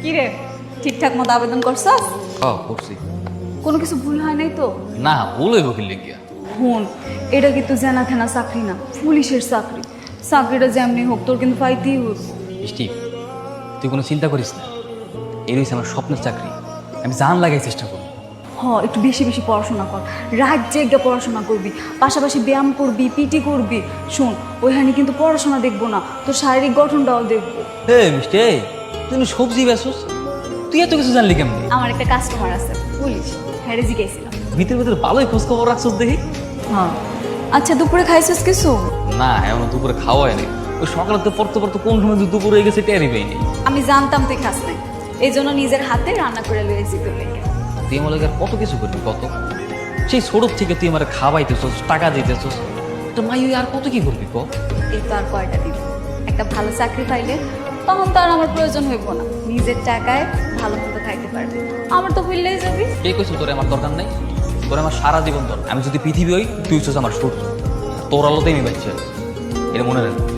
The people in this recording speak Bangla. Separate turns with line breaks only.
কি রে ঠিকঠাক মতো আবেদন করছস?
করছি।
কোনো কিছু ভুল হয় নাই তো?
না, ভুল হইব কি লেগিয়া?
হুন, এটা কিন্তু জানা থানা চাকরি না, পুলিশের চাকরি। চাকরিটা যেমনি হোক তোর কিন্তু পাইতেই হইব।
স্টিভ, তুই কোনো চিন্তা করিস না, এই রয়েছে আমার স্বপ্নের চাকরি। আমি জান লাগাই চেষ্টা করব।
একটু বেশি বেশি পড়াশোনা কর, রাত জেগে পড়াশোনা করবি, পাশাপাশি ব্যায়াম করবি, পিটি করবি। শোন, ওইখানে কিন্তু পড়াশোনা দেখবো না, তোর শারীরিক গঠনটাও দেখবো।
হে মিষ্টি, তুই সবজি বেচোস, তুই এত কিছু জানলি কেমনি?
আমার একটা কাস্টমার আছে পুলিশ, হ্যাঁ জিজ্ঞাসিলাম।
ভিতরে ভিতরে ভালোই খোঁজ খবর রাখছস দেখি।
হ্যাঁ, আচ্ছা দুপুরে খাইছিস কিছু?
না, এমন দুপুরে খাওয়া হয়নি। ওই সকালে তো পড়তে পড়তে কোন সময় দুপুর হয়ে গেছে টেরই পাইনি।
আমি জানতাম তুই খাস নাই, এই জন্য নিজের হাতে রান্না করে লয়েছি তোর লেগে।
তুই আমার লাগে আর কত কিছু করবি, কত। সেই ছোট থেকে তুই আমার খাওয়াইতেছস, টাকা দিতেছস, তো মাই আর কত কি করবি ক?
এই তো আর কয়টা দিন, একটা ভালো চাকরি পাইলে তখন তো আর আমার প্রয়োজন হইব না, নিজের টাকায় ভালো মতো খাইতে পারবি। আমার তো ভুললেই যাবি।
কে কইছো তোরে আমার দরকার নাই? তোরে আমার সারা জীবন দরকার। আমি যদি পৃথিবী হই, তুই হচ্ছিস আমার সূর্য। তোর আলোতেই আমি বাচ্চা, এটা মনে রাখ।